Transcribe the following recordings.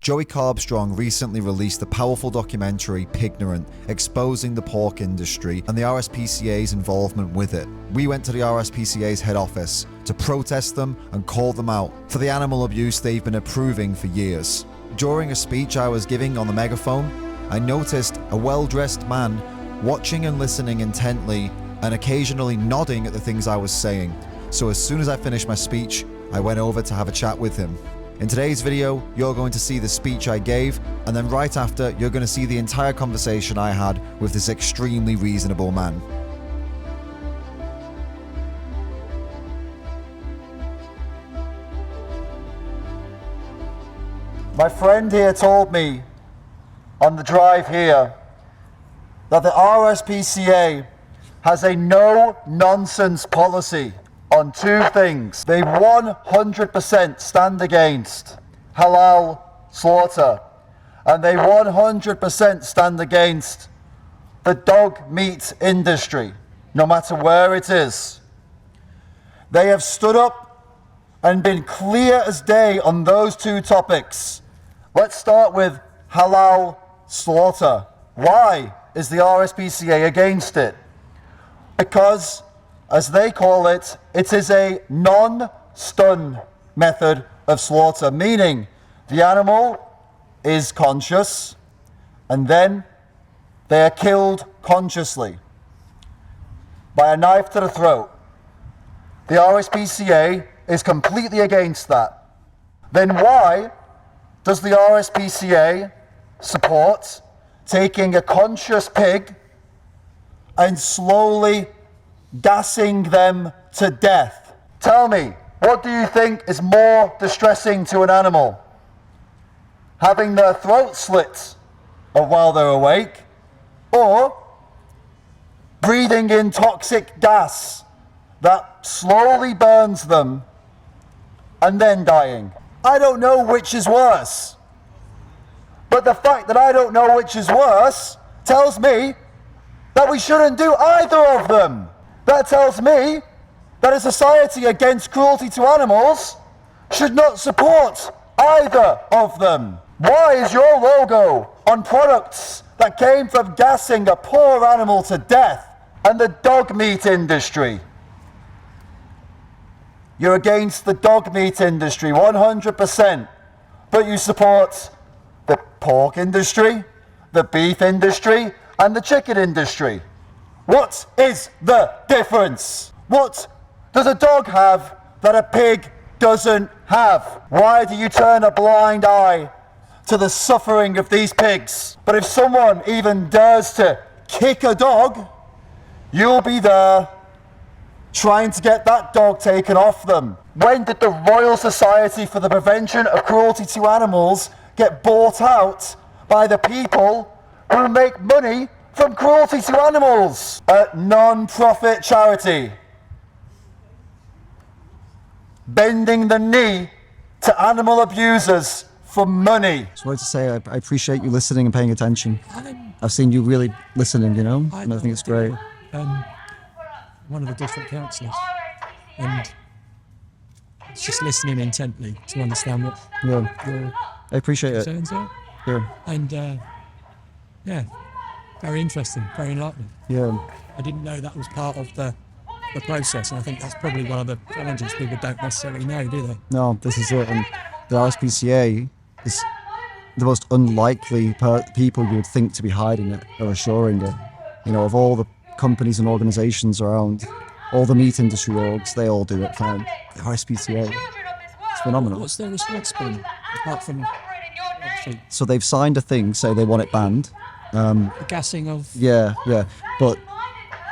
Joey Carbstrong recently released the powerful documentary Pignorant, exposing the pork industry and the RSPCA's involvement with it. We went to the RSPCA's head office to protest them and call them out for the animal abuse they've been approving for years. During a speech I was giving on the megaphone, I noticed a well-dressed man watching and listening intently and occasionally nodding at the things I was saying. So as soon as I finished my speech, I went over to have a chat with him. In today's video, you're going to see the speech I gave, and then right after, you're going to see the entire conversation I had with this extremely reasonable man. My friend here told me on the drive here that the RSPCA has a no-nonsense policy on two things. They 100% stand against halal slaughter, and they 100% stand against the dog meat industry, no matter where it is. They have stood up and been clear as day on those two topics. Let's start with halal slaughter. Why is the RSPCA against it? Because, as they call it, it is a non-stun method of slaughter, meaning the animal is conscious and then they are killed consciously by a knife to the throat. The RSPCA is completely against that. Then why does the RSPCA support taking a conscious pig and slowly gassing them to death? Tell me, what do you think is more distressing to an animal? Having their throat slit while they're awake, or breathing in toxic gas that slowly burns them and then dying? I don't know which is worse. But the fact that I don't know which is worse tells me that we shouldn't do either of them. That tells me that a society against cruelty to animals should not support either of them. Why is your logo on products that came from gassing a poor animal to death and the dog meat industry? You're against the dog meat industry 100%, but you support the pork industry, the beef industry, and the chicken industry. What is the difference? What does a dog have that a pig doesn't have? Why do you turn a blind eye to the suffering of these pigs? But if someone even dares to kick a dog, you'll be there trying to get that dog taken off them. When did the Royal Society for the Prevention of Cruelty to Animals get bought out by the people who make money from cruelty to animals? A non-profit charity bending the knee to animal abusers for money. Just wanted to say I appreciate you listening and paying attention. I've seen you really listening, you know, and I think it's great. One of the different councillors, and it's just listening intently to understand what your I appreciate it. concerns are. Yeah. And yeah, very interesting, very enlightening. Yeah. I didn't know that was part of the process, and I think that's probably one of the challenges people don't necessarily know, do they? No, this is it. And the RSPCA is the most unlikely people you would think to be hiding it or assuring it. You know, of all the companies and organisations around, all the meat industry orgs, they all do it fine. The RSPCA, it's phenomenal. What's their response been, apart from obviously So they've signed a thing, say they want it banned. the gassing of... Yeah, but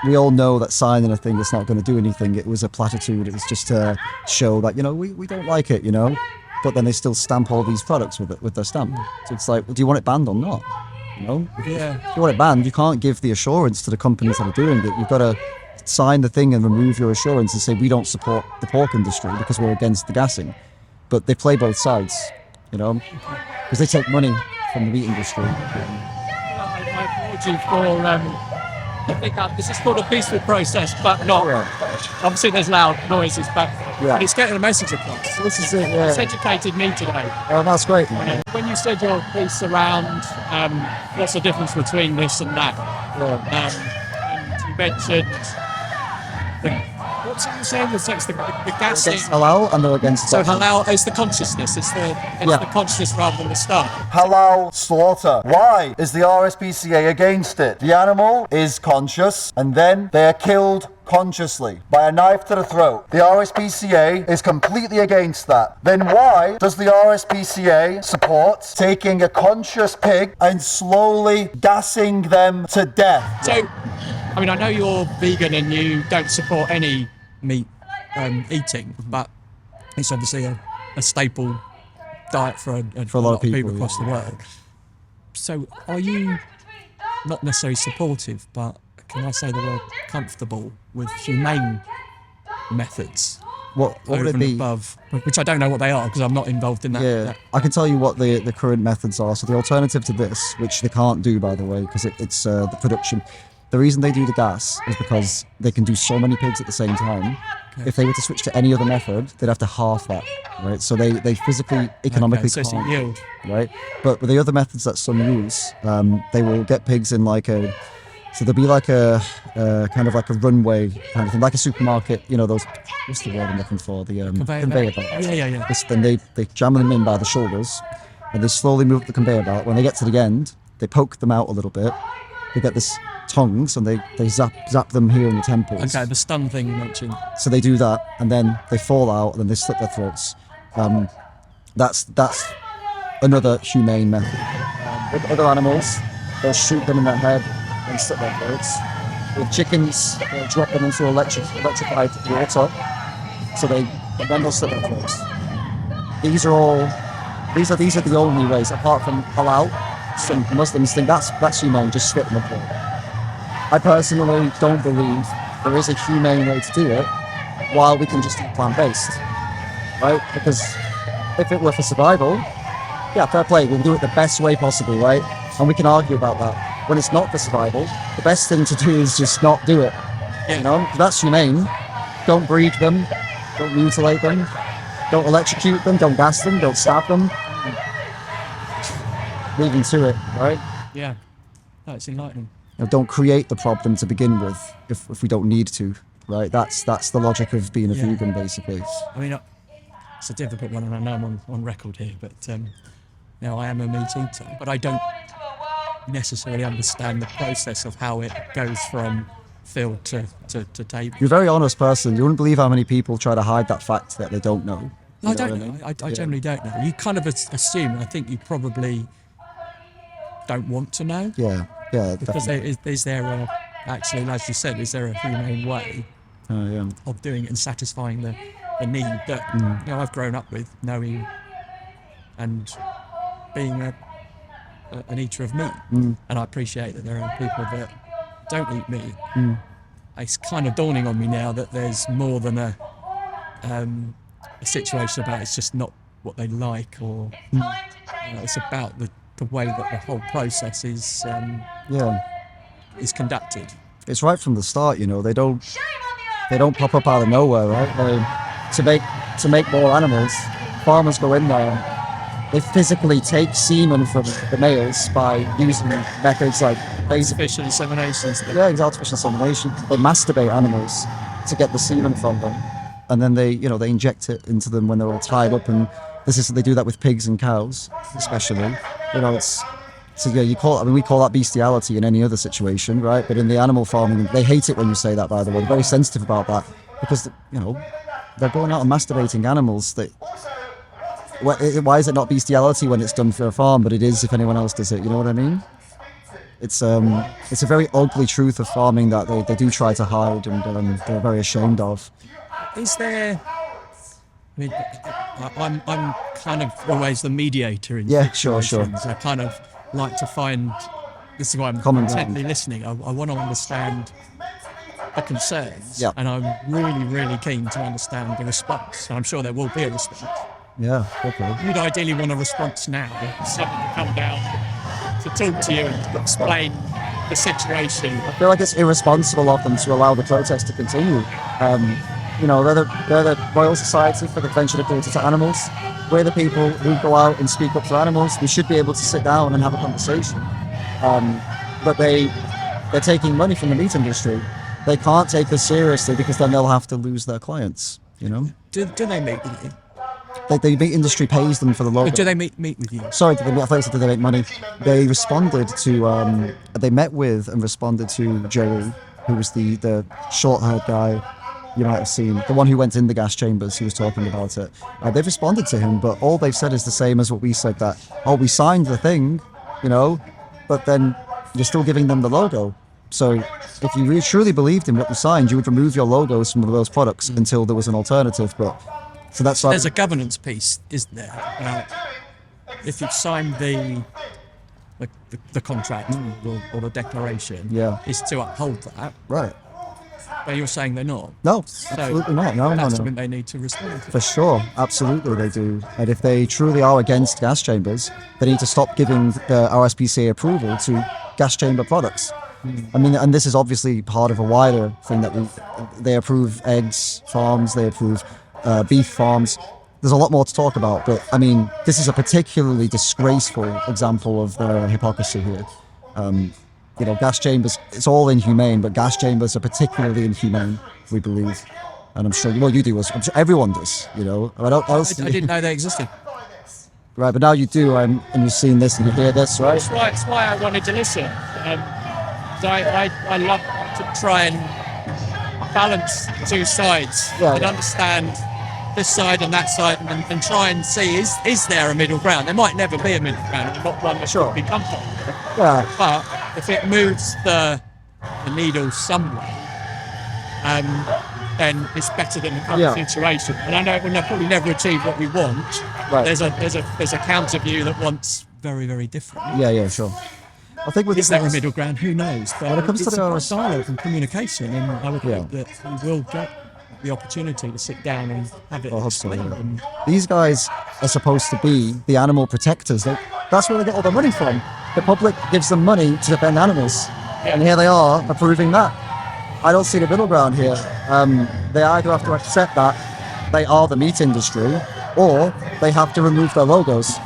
we all know that signing a thing is not going to do anything. It was a platitude. It was just to show that, you know, we don't like it, you know, but then they still stamp all these products with it, with their stamp. So it's like, well, do you want it banned or not? You know, Yeah. if you want it banned, you can't give the assurance to the companies that are doing it. You've got to sign the thing and remove your assurance and say we don't support the pork industry because we're against the gassing. But they play both sides, you know, because they take money from the meat industry. I applaud you for I think this is called a peaceful process, but not. Obviously, there's loud noises, but it's getting a message across. This is it. Yeah. It's educated me today. Oh, that's great. Man. When you said your piece around what's the difference between this and that, and you mentioned what's it you saying? The gassing. Against halal and they're against. So halal is the consciousness. It's the consciousness rather than the stuff. Halal slaughter. Why is the RSPCA against it? The animal is conscious and then they are killed consciously by a knife to the throat. The RSPCA is completely against that. Then why does the RSPCA support taking a conscious pig and slowly gassing them to death? So, I mean, I know you're vegan and you don't support any meat eating, but it's obviously a staple diet for a lot of people across the world. So are you not necessarily supportive, but can I say the word comfortable with humane methods? What would it be? Above, which I don't know what they are because I'm not involved in that. Yeah, I can tell you what the current methods are. So the alternative to this, which they can't do, by the way, because it's the production. The reason they do the gas is because they can do so many pigs at the same time. Okay. If they were to switch to any other method, they'd have to half that, right? So they physically, economically so can't, yield. right? But with the other methods that some use, they will get pigs in like a, so there'll be like a kind of like a runway kind of thing, like a supermarket, you know, those, what's the word I'm looking for? The conveyor belt. Yeah. Then they jam them in by the shoulders and they slowly move up the conveyor belt. When they get to the end, they poke them out a little bit. They get this tongues and they zap them here in the temples. Okay, the stun thing you mentioned. So they do that and then they fall out and then they slit their throats. That's another humane method. With other animals, they'll shoot them in their head and slit their throats. With chickens, they'll drop them into electrified water, so then they'll slit their throats. These are the only ways, apart from halal. Some Muslims think that's humane, just spit them apart. I personally don't believe there is a humane way to do it while we can just eat plant-based, right? Because if it were for survival, yeah, fair play, we'll do it the best way possible, right? And we can argue about that. When it's not for survival, the best thing to do is just not do it. You know, that's humane. Don't breed them, don't mutilate them, don't electrocute them, don't gas them, don't stab them. Leaving to it, right? Yeah, that's enlightening. You know, don't create the problem to begin with if we don't need to, right? That's the logic of being a vegan, basically. I mean, it's a difficult one, and I know I'm on record here, but I am a meat eater, but I don't necessarily understand the process of how it goes from field to table. You're a very honest person. You wouldn't believe how many people try to hide that fact that they don't know. I don't know. I generally don't know. You kind of assume, I think you probably don't want to know. Yeah, because is there actually, as you said, is there a humane way of doing it and satisfying the need that I've grown up with, knowing and being an eater of meat, and I appreciate that there are people that don't eat meat. It's kind of dawning on me now that there's more than a situation about it's just not what they like, or it's about the way that the whole process is conducted. It's right from the start, you know. They don't pop up out of nowhere, right? To make more animals, farmers go in there. They physically take semen from the males by using methods like artificial insemination. Yeah, artificial insemination. They masturbate animals to get the semen from them, and then they inject it into them when they're all tied up. And they do that with pigs and cows, especially. You know, we call that bestiality in any other situation, right? But in the animal farming, they hate it when you say that. By the way, they're very sensitive about that because they're going out and masturbating animals. Why is it not bestiality when it's done for a farm, but it is if anyone else does it? You know what I mean? It's a very ugly truth of farming that they do try to hide, and they're very ashamed of. Is there? I mean, I'm kind of always the mediator in situations. Sure. I kind of like to find. This is why I'm intently listening. I want to understand the concerns, and I'm really, really keen to understand the response. And I'm sure there will be a response. Yeah, okay. You'd ideally want a response now. Someone to come down to talk to you and explain the situation. I feel like it's irresponsible of them to allow the protest to continue. They're the Royal Society for the Prevention of Cruelty to Animals. We're the people who go out and speak up for animals. We should be able to sit down and have a conversation. But they're taking money from the meat industry. They can't take us seriously because then they'll have to lose their clients. Do they meet with you? The meat industry pays them for the logo. Do they meet with you? Sorry, I thought you said did they make money? They responded to, they met with and responded to Jerry, who was the short-haired guy you might have seen, the one who went in the gas chambers. He was talking about it. They've responded to him, but all they've said is the same as what we said, that, we signed the thing, but then you're still giving them the logo. So if you really truly believed in what you signed, you would remove your logos from those products until there was an alternative. So that's There's a governance piece, isn't there? If you've signed the contract or the declaration, is to uphold that. Right. But you're saying they're not. No, absolutely not. No. That's something they need to respond to. For sure, absolutely they do. And if they truly are against gas chambers, they need to stop giving the RSPCA approval to gas chamber products. I mean, and this is obviously part of a wider thing that they approve eggs farms, they approve beef farms. There's a lot more to talk about, but I mean, this is a particularly disgraceful example of their hypocrisy here. Gas chambers, it's all inhumane, but gas chambers are particularly inhumane, we believe. And I'm sure, you do, I'm sure everyone does, I didn't know they existed. Right, but now you do, and you've seen this and you hear this, right? That's why I wanted to listen. I love to try and balance two sides and understand this side and that side and try and see, is there a middle ground? There might never be a middle ground, not one that should be comfortable. Yeah. But if it moves the needle somewhere, then it's better than the current situation. And I know we'll probably never achieve what we want. Right. There's a counter view that wants very, very different. Yeah, sure. I think with is there a middle ground? Who knows? But when it comes to the dialogue and communication, and I would hope that we will get the opportunity to sit down and have it explained. These guys are supposed to be the animal protectors. That's where they get all their money from. The public gives them money to defend animals, and here they are approving that. I don't see the middle ground here. They either have to accept that they are the meat industry, or they have to remove their logos.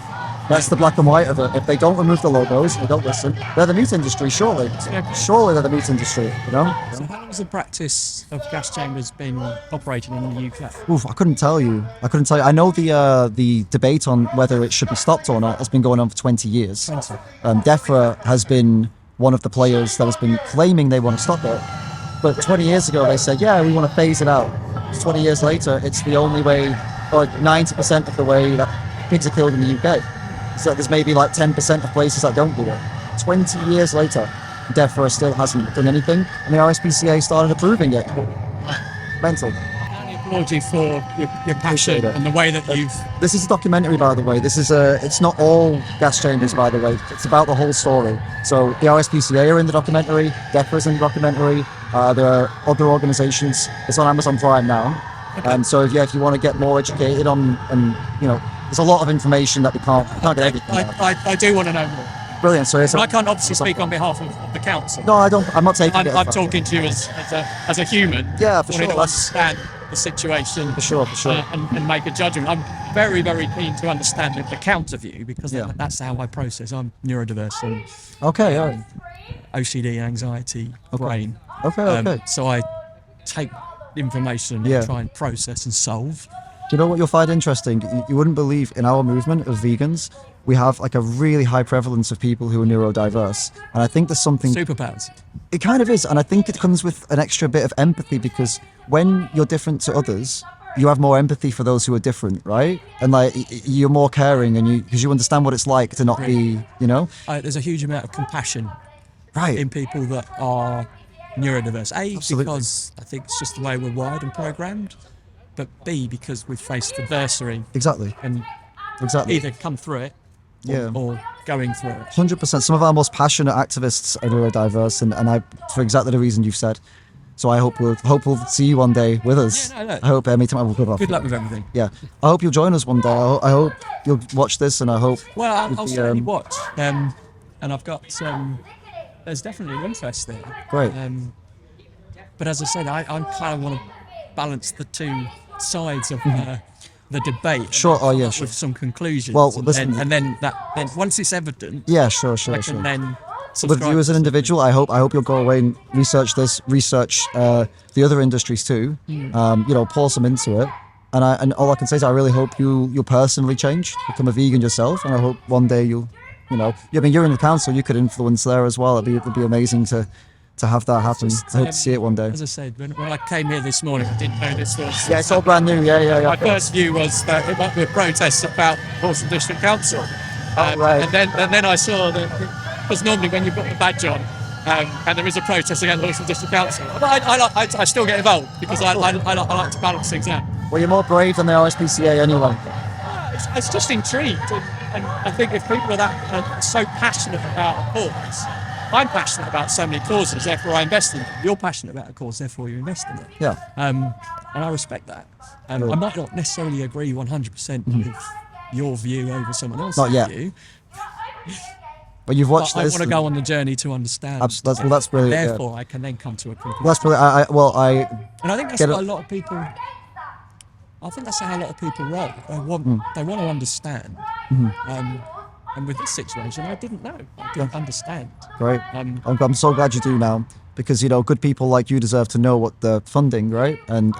That's the black and white of it. If they don't remove the logos, they don't listen, they're the meat industry, surely. Surely they're the meat industry, So how long has the practice of gas chambers been operating in the UK? Oof, I couldn't tell you. I know the debate on whether it should be stopped or not has been going on for 20 years. 20. DEFRA has been one of the players that has been claiming they want to stop it. But 20 years ago, they said, we want to phase it out. 20 years later, it's the only way, or 90% of the way that pigs are killed in the UK. So there's maybe like 10% of places that don't do it. 20 years later, DEFRA still hasn't done anything, and the RSPCA started approving it. Mental. I applaud you for your passion and the way that you've... This is a documentary, by the way. It's not all gas chambers, by the way. It's about the whole story. So the RSPCA are in the documentary, DEFRA's in the documentary, there are other organisations. It's on Amazon Prime now. Okay. So if you want to get more educated on, and there's a lot of information that we can't get everything. I do want to know more. Brilliant. So I can't obviously speak on behalf of the council. No, I don't. I'm not taking it. I'm talking to you as a human. Yeah, for sure. To understand the situation. For sure. And make a judgment. I'm very, very keen to understand the counter view, because that's how I process. I'm neurodiverse and OCD, anxiety, brain. Okay. So I take information and try and process and solve. Do you know what you'll find interesting? You wouldn't believe, in our movement of vegans, we have like a really high prevalence of people who are neurodiverse. And I think there's something... Superpowers. It kind of is. And I think it comes with an extra bit of empathy, because when you're different to others, you have more empathy for those who are different, right? And like, you're more caring, and because you understand what it's like to not be, There's a huge amount of compassion in people that are neurodiverse. A, Absolutely. Because I think it's just the way we're wired and programmed, but B, because we've faced adversity. Exactly. And either come through it or going through it. 100%. Some of our most passionate activists are neurodiverse, and for exactly the reason you've said. So I hope we'll see you one day with us. Yeah, no. I hope anytime we'll go off. Good luck with everything. Yeah. I hope you'll join us one day. I hope you'll watch this, and I hope... Well, I'll certainly watch. And I've got there's definitely an interest there. Great. But as I said, I kind of want to balance the two sides of the debate. Sure. Oh, yeah, with sure. some conclusions. Well, and listen- then once it's evident, Yeah, sure. I can then With subscribe you as an to individual, I hope you'll go away and research this, research the other industries too. Pour some into it. And all I can say is I really hope you'll personally change, become a vegan yourself, and I hope one day you're in the council, you could influence there as well. It'd be amazing to have that happen. I hope to see it one day. As I said, when I came here this morning, I didn't know this was. Yeah, it's all brand new. Yeah. My first view was that it might be a protest about Horsham District Council. Right. And then I saw that, because normally when you've got the badge on, and there is a protest against Horsham District Council, but I still get involved because I like to balance things out. Well, you're more brave than the RSPCA anyway. It's just intrigued, and I think if people are that so passionate about a cause, I'm passionate about so many causes, therefore I invest in it. You're passionate about a cause, therefore you invest in it. Yeah. And I respect that. I might not necessarily agree 100% with your view over someone else's Not yet. view, But you've watched but I this. want to go on the journey to understand. That's brilliant. Yeah. Therefore, I can then come to a conclusion. That's brilliant. And I think that's get why it. a lot of people. I think that's how a lot of people roll. They want to understand. And with this situation, I didn't know. I didn't understand. Great. I'm so glad you do now, because good people like you deserve to know what they're funding, right? And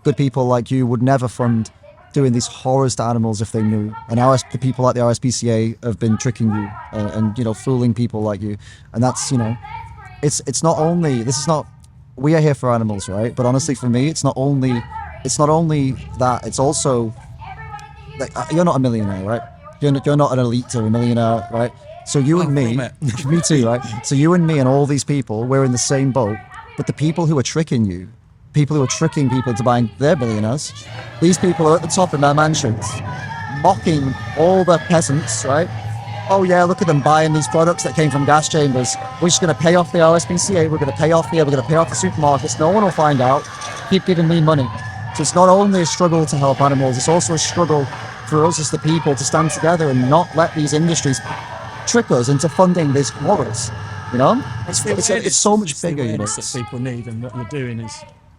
good people like you would never fund doing these horrors to animals if they knew. And the people like the RSPCA have been tricking you and fooling people like you. And that's it's not only we are here for animals, right? But honestly, for me, it's not only that. It's also like you're not a millionaire, right? You're not an elite or a millionaire, right? So you and me, me too, right? So you and me and all these people, we're in the same boat. But the people who are tricking you, people who are tricking people into buying their billionaires, these people are at the top in their mansions, mocking all the peasants, right? Oh yeah, look at them buying these products that came from gas chambers. We're just going to pay off the RSPCA. We're going to pay off we're going to pay off the supermarkets. No one will find out. Keep giving me money. So it's not only a struggle to help animals, it's also a struggle for us as the people to stand together and not let these industries trick us into funding these horrors. It's so much bigger. The awareness that people need, and what you're doing is.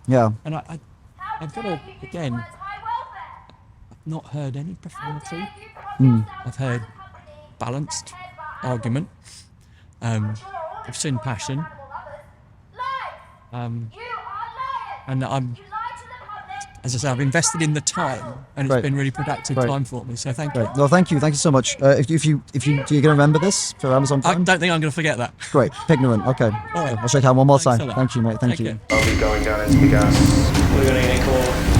Yeah. And I've got to again. I've not heard any profanity. I've heard balanced argument. I've seen passion. And as I say, I've invested in the time, and it's been really productive time for me. So thank you. No, thank you so much. If you do, you gonna remember this for Amazon Prime? I don't think I'm going to forget that. Great, Pignorant. Okay, All right. I'll shake hand one more Thanks time. a lot. Thank you, mate. Thank Take you. care. I'll be going down into the gas. We're going to get a call.